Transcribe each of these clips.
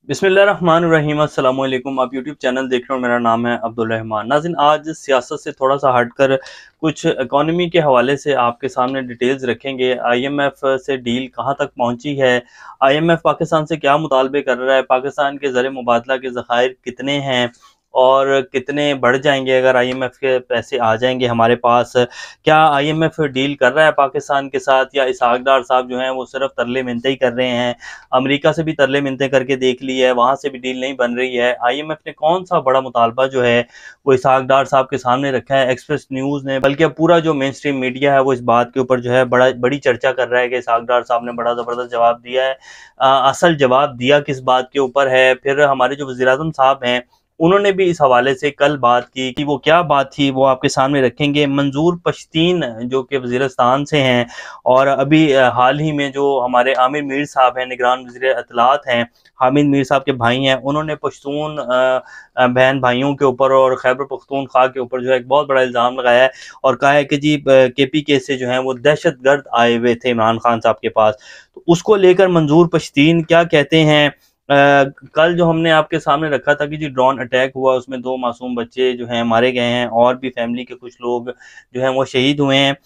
बिस्मिल्लाहिर्रहमानिर्रहीम अस्सलाम वालेकुम। आप यूट्यूब चैनल देख रहे हो, मेरा नाम है अब्दुल रहमान। नाज़रीन, आज सियासत से थोड़ा सा हटकर कुछ इकॉनमी के हवाले से आपके सामने डिटेल्स रखेंगे। आईएमएफ से डील कहां तक पहुंची है, आईएमएफ पाकिस्तान से क्या मुतालबे कर रहा है, पाकिस्तान के ज़र मुबादला के ज़खायर कितने हैं और कितने बढ़ जाएंगे अगर आईएमएफ के पैसे आ जाएंगे हमारे पास। क्या आईएमएफ डील कर रहा है पाकिस्तान के साथ, या इसहाक डार साहब जो हैं वो सिर्फ तरले मिन्नतें ही कर रहे हैं। अमेरिका से भी तरले मिन्नतें करके देख ली है, वहां से भी डील नहीं बन रही है। आईएमएफ ने कौन सा बड़ा मुतालबा जो है वो इसहाक डार साहब के सामने रखा है। एक्सप्रेस न्यूज ने, बल्कि अब पूरा जो मेन स्ट्रीम मीडिया है वो इस बात के ऊपर जो है बड़ी चर्चा कर रहा है कि इसहाक डार साहब ने बड़ा जबरदस्त जवाब दिया है। असल जवाब दिया किस बात के ऊपर है, फिर हमारे जो वज़ीर आज़म साहब हैं उन्होंने भी इस हवाले से कल बात की कि वो क्या बात थी वो आपके सामने रखेंगे। मंजूर पश्तीन जो कि वज़ीरिस्तान से हैं, और अभी हाल ही में जो हमारे आमिर मीर साहब हैं, निगरान वज़ीर इत्तलात हैं, हामिद मीर साहब के भाई हैं, उन्होंने पश्तून बहन भाइयों के ऊपर और खैबर पख्तूनख्वा के ऊपर जो है एक बहुत बड़ा इल्ज़ाम लगाया है और कहा है कि जी केपीके से जो है वो दहशत गर्द आए हुए थे इमरान खान साहब के पास। तो उसको लेकर मंजूर पश्तीन क्या कहते हैं। कल जो हमने आपके सामने रखा था कि जी ड्रोन अटैक हुआ, उसमें 2 मासूम बच्चे जो हैं मारे गए हैं और भी फैमिली के कुछ लोग जो हैं वो शहीद हुए हैं।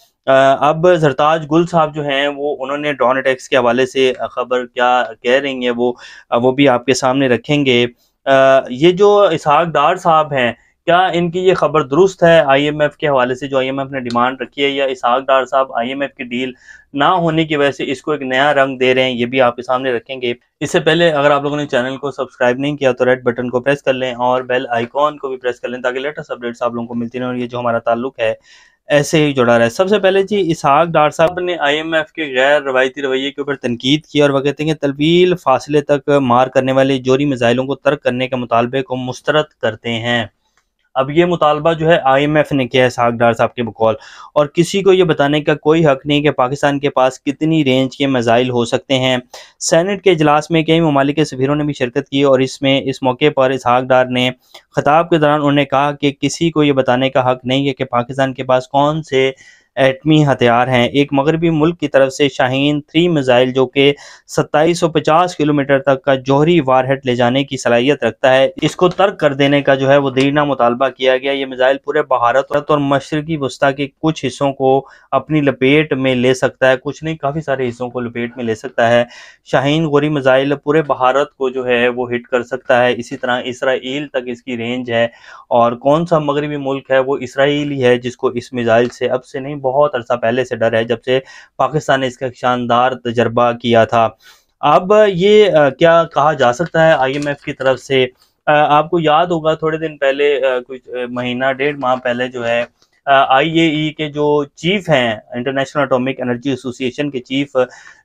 अब जरताज गुल साहब जो हैं वो उन्होंने ड्रोन अटैक्स के हवाले से खबर क्या कह रही हैं वो भी आपके सामने रखेंगे। ये जो इसहाक डार साहब हैं, क्या इनकी ये खबर दुरुस्त है आईएमएफ के हवाले से जो आईएमएफ ने डिमांड रखी है, या इसहाक डार साहब आईएमएफ की डील ना होने की वजह से इसको एक नया रंग दे रहे हैं, ये भी आपके सामने रखेंगे। इससे पहले अगर आप लोगों ने चैनल को सब्सक्राइब नहीं किया तो रेड बटन को प्रेस कर लें और बेल आइकॉन को भी प्रेस कर लें ताकि लेटेस्ट अपडेट्स आप लोगों को मिलती रहें और ये जो हमारा ताल्लुक है ऐसे ही जुड़ा रहे। सबसे पहले जी इसहाक डार साहब ने आईएमएफ के गैर रवायती रवैये के ऊपर तनकीद की और वह कहते हैं कि तवील फासले तक मार करने वाले जोरी मिसाइलों को तर्क करने के मुतालबे को मुस्तरद करते हैं। अब ये मुतालबा जो है आईएमएफ ने किया है इसहाक डार साहब के बकौल, और किसी को ये बताने का कोई हक नहीं कि पाकिस्तान के पास कितनी रेंज के मिसाइल हो सकते हैं। सेनेट के इजलास में कई ममालिक के सफीरों ने भी शिरकत की और इस मौके पर इसहाक डार ने खिताब के दौरान उन्होंने कहा कि किसी को ये बताने का हक नहीं है कि पाकिस्तान के पास कौन से एटमी हथियार हैं। एक मगरबी मुल्क की तरफ से शाहीन 3 मिसाइल जो कि 2750 किलोमीटर तक का जौहरी वारहेड ले जाने की सलाहियत रखता है, इसको तर्क कर देने का जो है वो देरीना मुतालबा किया गया। ये मिसाइल पूरे भारत और मशरकी वस्ती के कुछ हिस्सों को अपनी लपेट में ले सकता है, कुछ नहीं काफ़ी सारे हिस्सों को लपेट में ले सकता है। शाहीन गोरी मिसाइल पूरे भारत को जो है वो हिट कर सकता है। इसी तरह इसराइल तक इसकी रेंज है, और कौन सा मगरबी मुल्क है वो इसराइल ही है जिसको इस मिसाइल से अब से नहीं बहुत अरसा पहले से डर है, जब से पाकिस्तान ने इसका शानदार तजर्बा किया था। अब ये क्या कहा जा सकता है आईएमएफ की तरफ से। आपको याद होगा थोड़े दिन पहले कुछ महीना 1.5 माह पहले जो है आईएई के जो चीफ हैं, इंटरनेशनल एटॉमिक एनर्जी एसोसिएशन के चीफ,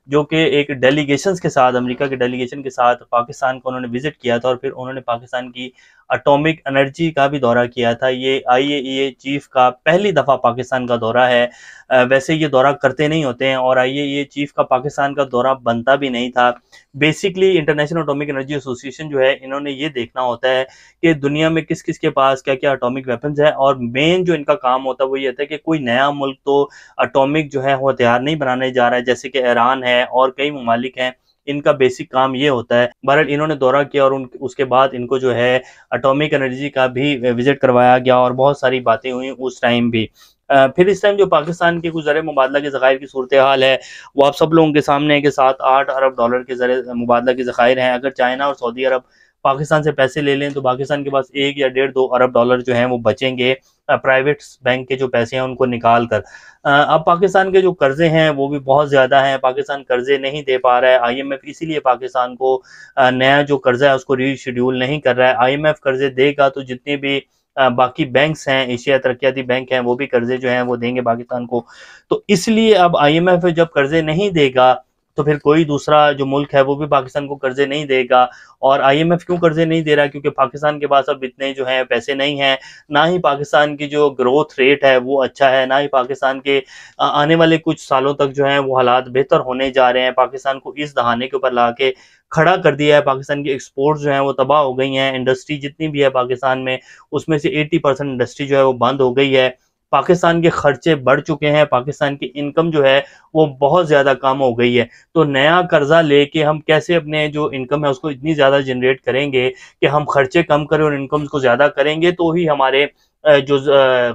जो कि एक डेलीगेशंस के साथ, अमेरिका के डेलीगेशन के साथ पाकिस्तान को उन्होंने विजिट किया था और फिर उन्होंने पाकिस्तान की एटॉमिक एनर्जी का भी दौरा किया था। ये आईएईए चीफ का पहली दफ़ा पाकिस्तान का दौरा है। वैसे ये दौरा करते नहीं होते हैं और आईएईए चीफ का पाकिस्तान का दौरा बनता भी नहीं था। Basically international atomic energy association जो है, इन्होंने ये देखना होता है कि दुनिया में किस किस के पास क्या क्या एटॉमिक वेपन्स है, और मेन जो इनका काम होता है वो ये होता है कि कोई नया मुल्क तो एटॉमिक जो है वो हथियार नहीं बनाने जा रहा है, जैसे कि ईरान है और कई ममालिक हैं। इनका बेसिक काम ये होता है। बहरहाल इन्होंने दौरा किया और उसके बाद इनको जो है एटॉमिक एनर्जी का भी विजिट करवाया गया और बहुत सारी बातें हुई उस टाइम भी। फिर इस टाइम जो पाकिस्तान के कुछ ज़र मुबादला के ज़खायर की सूरत हाल है वो आप सब लोगों के सामने है कि 7-8 अरब डॉलर के ज़र मुबादला के ज़खायर हैं। अगर चाइना और सऊदी अरब पाकिस्तान से पैसे ले लें तो पाकिस्तान के पास 1 या 1.5-2 अरब डॉलर जो हैं वो बचेंगे प्राइवेट बैंक के जो पैसे हैं उनको निकाल कर। अब पाकिस्तान के जो कर्जे हैं वो भी बहुत ज़्यादा हैं, पाकिस्तान कर्जे नहीं दे पा रहा है। आईएमएफ इसीलिए पाकिस्तान को नया जो कर्जा है उसको रीशेड्यूल नहीं कर रहा है। आईएमएफ कर्जे देगा तो जितने भी बाकी बैंक्स हैं, एशिया तरक्याती बैंक हैं, वो भी कर्जे जो हैं वो देंगे पाकिस्तान को। तो इसलिए अब आईएमएफ जब कर्जे नहीं देगा तो फिर कोई दूसरा जो मुल्क है वो भी पाकिस्तान को कर्जे नहीं देगा। और आईएमएफ क्यों कर्जे नहीं दे रहा है? क्योंकि पाकिस्तान के पास अब इतने जो है पैसे नहीं हैं, ना ही पाकिस्तान की जो ग्रोथ रेट है वो अच्छा है, ना ही पाकिस्तान के आने वाले कुछ सालों तक जो है वो हालात बेहतर होने जा रहे हैं। पाकिस्तान को इस दहाने के ऊपर ला के खड़ा कर दिया है। पाकिस्तान की एक्सपोर्ट जो है वो तबाह हो गई हैं। इंडस्ट्री जितनी भी है पाकिस्तान में उसमें से 80% इंडस्ट्री जो है वो बंद हो गई है। पाकिस्तान के खर्चे बढ़ चुके हैं, पाकिस्तान की इनकम जो है वो बहुत ज़्यादा कम हो गई है। तो नया कर्जा लेके हम कैसे अपने जो इनकम है उसको इतनी ज़्यादा जनरेट करेंगे कि हम खर्चे कम करें और इनकम को ज़्यादा करेंगे, तो ही हमारे जो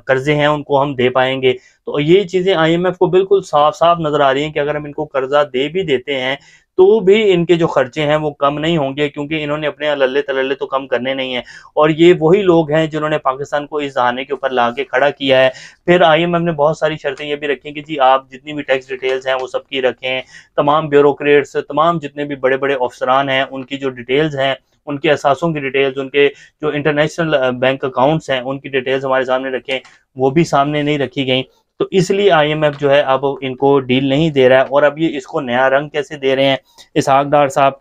कर्जे हैं उनको हम दे पाएंगे। तो ये चीज़ें आईएमएफ को बिल्कुल साफ साफ नज़र आ रही हैं कि अगर हम इनको कर्जा दे भी देते हैं तो भी इनके जो खर्चे हैं वो कम नहीं होंगे, क्योंकि इन्होंने अपने लल्ले तलल्ले तो कम करने नहीं है। और ये वही लोग हैं जिन्होंने पाकिस्तान को इस दहाने के ऊपर ला के खड़ा किया है। फिर आईएमएफ ने बहुत सारी शर्तें ये भी रखी कि जी आप जितनी भी टैक्स डिटेल्स हैं वो सबकी रखें, तमाम ब्यूरोक्रेट्स, तमाम जितने भी बड़े बड़े अफसरान हैं उनकी जो डिटेल्स हैं, उनके असासों की डिटेल्स, उनके जो इंटरनेशनल बैंक अकाउंट्स हैं उनकी डिटेल्स हमारे सामने रखें, वो भी सामने नहीं रखी गई। तो इसलिए आईएमएफ जो है अब इनको डील नहीं दे रहा है। और अब ये इसको नया रंग कैसे दे रहे हैं इसहाक डार साहब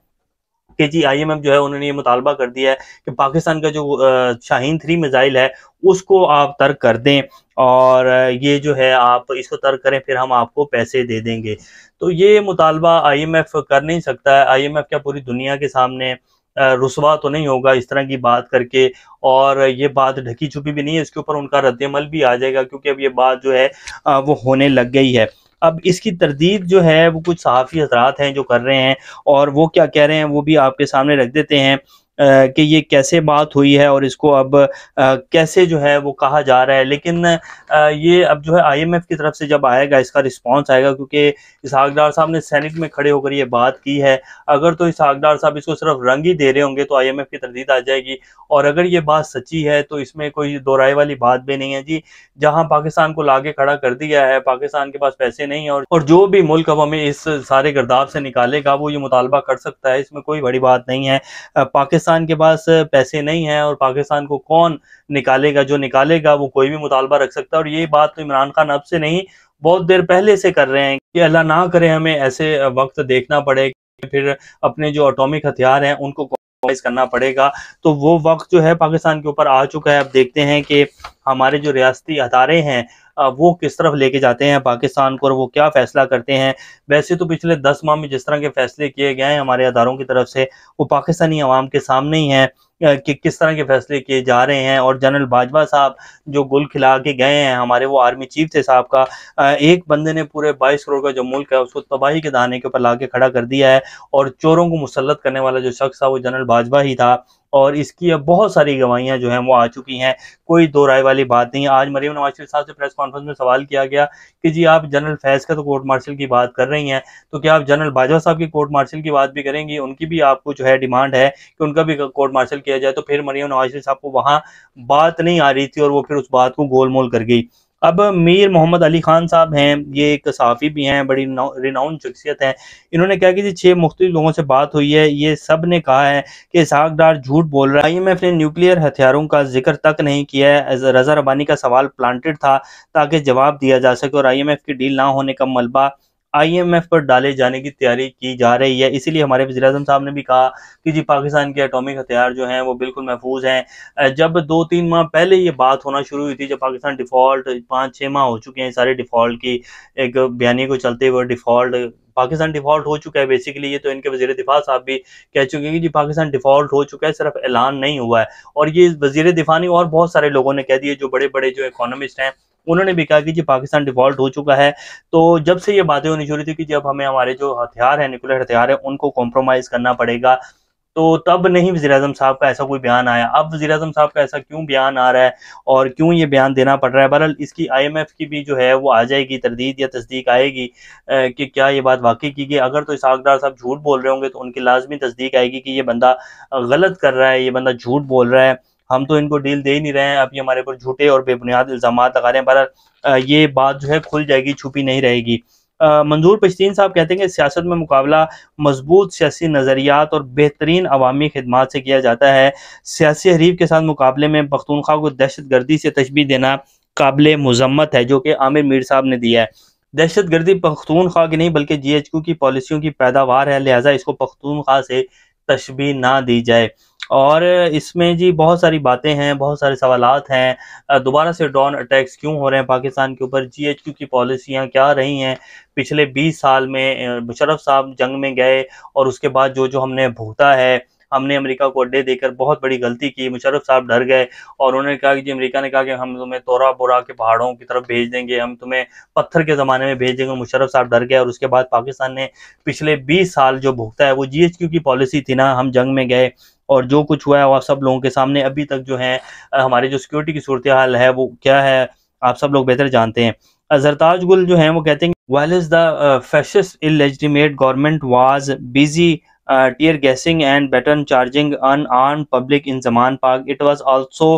कि जी आईएमएफ जो है उन्होंने ये मुतालबा कर दिया है कि पाकिस्तान का जो शाहीन 3 मिसाइल है उसको आप तर्क कर दें, और ये जो है आप इसको तर्क करें, फिर हम आपको पैसे दे देंगे। तो ये मुतालबा आईएमएफ कर नहीं सकता है। आईएमएफ क्या पूरी दुनिया के सामने रुसवा तो नहीं होगा इस तरह की बात करके, और ये बात ढकी छुपी भी नहीं है, इसके ऊपर उनका रद्दमल भी आ जाएगा, क्योंकि अब ये बात जो है वो होने लग गई है। अब इसकी तरदीद जो है वो कुछ सहाफ़ी हज़रात हैं जो कर रहे हैं, और वो क्या कह रहे हैं वो भी आपके सामने रख देते हैं कि ये कैसे बात हुई है और इसको अब कैसे जो है वो कहा जा रहा है। लेकिन ये अब जो है आईएमएफ की तरफ से जब आएगा इसका रिस्पांस आएगा, क्योंकि इसहाक डार साहब ने सेनेट में खड़े होकर ये बात की है। अगर तो इसहाक डार साहब इसको सिर्फ रंग ही दे रहे होंगे तो आईएमएफ की तरदीद आ जाएगी, और अगर ये बात सच्ची है तो इसमें कोई दो राय वाली बात भी नहीं है जी। जहां पाकिस्तान को लाके खड़ा कर दिया है, पाकिस्तान के पास पैसे नहीं है, और जो भी मुल्क अब हमें इस सारे गर्दाब से निकालेगा वो ये मुतालबा कर सकता है, इसमें कोई बड़ी बात नहीं है। पाकिस्तान के पास पैसे नहीं है और पाकिस्तान को कौन निकालेगा, जो निकालेगा वो कोई भी मुतालबा रख सकता है। और ये बात तो इमरान खान अब से नहीं बहुत देर पहले से कर रहे हैं कि अल्लाह ना करे हमें ऐसे वक्त देखना पड़े कि फिर अपने जो एटॉमिक हथियार हैं उनको कॉम्प्रोमाइज करना पड़ेगा। तो वो वक्त जो है पाकिस्तान के ऊपर आ चुका है। अब देखते हैं कि हमारे जो रियासती अदारे हैं वो किस तरफ लेके जाते हैं पाकिस्तान को, और वो क्या फैसला करते हैं। वैसे तो पिछले 10 माह में जिस तरह के फैसले किए गए हैं हमारे अदारों की तरफ से, वो पाकिस्तानी अवाम के सामने ही है कि किस तरह के फैसले किए जा रहे हैं। और जनरल बाजवा साहब जो गुल खिला के गए हैं, हमारे वो आर्मी चीफ थे साहब का, एक बंदे ने पूरे 22 करोड़ का जो मुल्क है उसको तबाही के दाने के ऊपर ला के खड़ा कर दिया है, और चोरों को मुसल्लत करने वाला जो शख्स था वो जनरल बाजवा ही था। और इसकी अब बहुत सारी गवाहियां जो हैं वो आ चुकी हैं, कोई दो राय वाली बात नहीं है। आज मरीम नवाज शरीफ साहब से प्रेस कॉन्फ्रेंस में सवाल किया गया कि जी आप जनरल फैज़ का तो कोर्ट मार्शल की बात कर रही हैं, तो क्या आप जनरल बाजवा साहब की कोर्ट मार्शल की बात भी करेंगी? उनकी भी आपको जो है डिमांड है कि उनका भी कोर्ट मार्शल किया जाए। तो फिर मरीम नवाज शरीफ साहब को वहाँ बात नहीं आ रही थी और वो फिर उस बात को गोलमोल कर गई। अब मीर मोहम्मद अली खान साहब हैं, ये एक सहाफ़ी भी हैं, बड़ी रिनाउंड शख्सियत है। इन्होंने कहा कि जी 6 मुख्तलिफ लोगों से बात हुई है, ये सब ने कहा है कि इसहाक डार झूठ बोल रहा है। आईएमएफ ने न्यूक्लियर हथियारों का जिक्र तक नहीं किया है। रज़ा रबानी का सवाल प्लांटेड था ताकि जवाब दिया जा सके, और आईएमएफ की डील ना होने का मलबा आईएमएफ पर डाले जाने की तैयारी की जा रही है। इसीलिए हमारे वज़ीर-ए-आज़म साहब ने भी कहा कि जी पाकिस्तान के एटॉमिक हथियार जो हैं वो बिल्कुल महफूज हैं। जब 2-3 माह पहले ये बात होना शुरू हुई थी, जब पाकिस्तान डिफ़ॉल्ट 5-6 माह हो चुके हैं सारे डिफ़ॉल्ट की एक बयानी को चलते हुए, डिफ़ॉल्ट पाकिस्तान डिफ़ॉल्ट हो चुका है बेसिकली। ये तो इनके वज़ीर दिफ़ा साहब भी कह चुके हैं कि जी पाकिस्तान डिफ़ॉल्ट हो चुका है, सिर्फ ऐलान नहीं हुआ है। और ये वज़ीर दिफ़ा नहीं और बहुत सारे लोगों ने कह दिए, जो बड़े-बड़े जो इकोनॉमिस्ट हैं उन्होंने भी कहा कि जी पाकिस्तान डिफ़ॉल्ट हो चुका है। तो जब से ये बातें होनी शुरू थी कि जब हमें हमारे जो हथियार हैं, न्यूक्लियर हथियार हैं, उनको कॉम्प्रोमाइज़ करना पड़ेगा, तो तब नहीं वज़ीर-ए-आज़म साहब का ऐसा कोई बयान आया। अब वज़ीर-ए-आज़म साहब का ऐसा क्यों बयान आ रहा है और क्यों ये बयान देना पड़ रहा है? बहरहाल इसकी आईएमएफ की भी जो है वो आ जाएगी तरदीद या तस्दीक आएगी कि क्या ये बात वाक़ई की गई। अगर तो इसहाक डार साहब झूठ बोल रहे होंगे तो उनकी लाज़मी तस्दीक आएगी कि ये बंदा गलत कर रहा है, ये बंदा झूठ बोल रहा है, हम तो इनको डील दे ही नहीं रहे हैं, अब ये हमारे ऊपर झूठे और बेबुनियाद इल्ज़ामात लगा रहे हैं। बहरहाल ये बात जो है खुल जाएगी, छुपी नहीं रहेगी। मंजूर पश्तीन साहब कहते हैं कि सियासत में मुकाबला मजबूत सियासी नज़रियात और बेहतरीन अवामी खिदमात से किया जाता है। सियासी हरीफ के साथ मुकाबले में पख्तूनख्वा को दहशत गर्दी से तशबीह देना काबिल मुज़म्मत है, जो कि आमिर मीर साहब ने दिया है। दहशत गर्दी पख्तूनख्वा की नहीं बल्कि जीएचक्यू की पॉलिसियों की पैदावार है, लिहाजा इसको पख्तूनख्वा से तशबीह ना दी जाए। और इसमें जी बहुत सारी बातें हैं, बहुत सारे सवालात हैं। दोबारा से ड्रोन अटैक्स क्यों हो रहे हैं पाकिस्तान के ऊपर? जीएचक्यू की पॉलिसियाँ क्या रही हैं पिछले 20 साल में? मुशर्रफ साहब जंग में गए और उसके बाद जो जो हमने भुगता है, हमने अमेरिका को अड्डे देकर बहुत बड़ी गलती की। मुशर्रफ साहब डर गए और उन्होंने कहा कि जी, अमेरिका ने कहा कि हम तुम्हें तोरा बोरा के पहाड़ों की तरफ भेज देंगे, हम तुम्हें पत्थर के ज़माने में भेज देंगे। मुशर्रफ साहब डर गए और उसके बाद पाकिस्तान ने पिछले 20 साल जो भुगता है वो GHQ की पॉलिसी थी ना, हम जंग में गए और जो कुछ हुआ है वो आप सब लोगों के सामने अभी तक जो है हमारी जो सिक्योरिटी की सूरत हाल है वो क्या है आप सब लोग बेहतर जानते हैं। जरताज गुल जो है वो कहते हैं while is the fascist illegitimate government was busy tear gassing and baton charging unarmed public in Zaman Park, it was also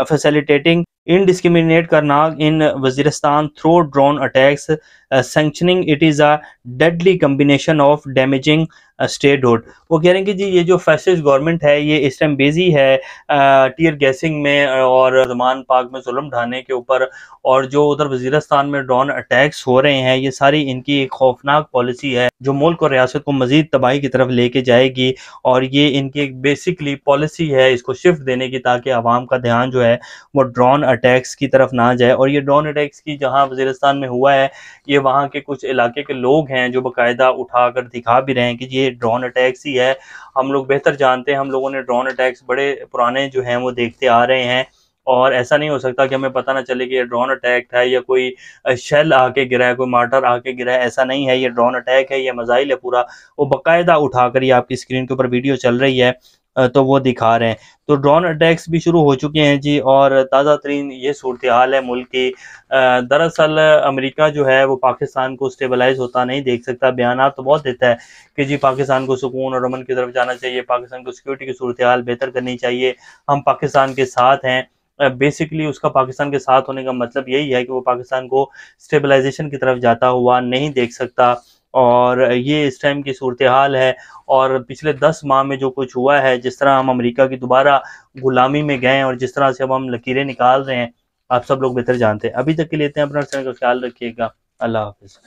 facilitating indiscriminate Karnal in Waziristan through drone attacks, sanctioning it is a deadly combination of damaging statehood. वो कह रहे हैं कि जी ये जो fascist government है ये इस टाइम बिजी है टीयर गैसिंग में और ज़मान पाक में जुल्म ढाने के ऊपर, और जो उधर वजीरस्तान में ड्रोन अटैक्स हो रहे हैं ये सारी इनकी एक खौफनाक पॉलिसी है जो मुल्क और रियासत को मजीद तबाही की तरफ लेके जाएगी। और ये इनकी एक बेसिकली पॉलिसी है इसको शिफ्ट देने की, ताकि आवाम का ध्यान जो है वो ड्रोन अटैक्स की तरफ ना जाए। और ये ड्रोन अटैक्स की जहाँ वजीरस्तान में हुआ है ये वहाँ के कुछ इलाके के लोग हैं जो बाकायदा उठा कर दिखा भी रहे हैं कि ये ड्रोन अटैक्स ही है। हम लोग बेहतर जानते हैं, हम लोगों ने ड्रोन अटैक्स बड़े पुराने जो हैं वो देखते आ रहे हैं और ऐसा नहीं हो सकता कि हमें पता ना चले कि ये ड्रोन अटैक है या कोई शेल आके गिरा है, कोई मार्टर आके गिरा है। ऐसा नहीं है, ये ड्रोन अटैक है, ये मजाइल है पूरा। वो बाकायदा उठाकर ये आपकी स्क्रीन के ऊपर वीडियो चल रही है तो वो दिखा रहे हैं। तो ड्रोन अटैक्स भी शुरू हो चुके हैं जी और ताज़ा तरीन ये सूरत हाल है मुल्क की। दरअसल अमेरिका जो है वो पाकिस्तान को स्टेबलाइज होता नहीं देख सकता। बयान तो बहुत देता है कि जी पाकिस्तान को सुकून और अमन की तरफ जाना चाहिए, पाकिस्तान को सिक्योरिटी की सूरत हाल बेहतर करनी चाहिए, हम पाकिस्तान के साथ हैं। बेसिकली उसका पाकिस्तान के साथ होने का मतलब यही है कि वो पाकिस्तान को स्टेबलाइजेशन की तरफ जाता हुआ नहीं देख सकता। और ये इस टाइम की सूरत हाल है। और पिछले 10 माह में जो कुछ हुआ है, जिस तरह हम अमेरिका की दोबारा गुलामी में गए और जिस तरह से अब हम लकीरें निकाल रहे हैं, आप सब लोग बेहतर जानते हैं। अभी तक के लिए इतना, अपना ख्याल रखिएगा। अल्लाह हाफिज़।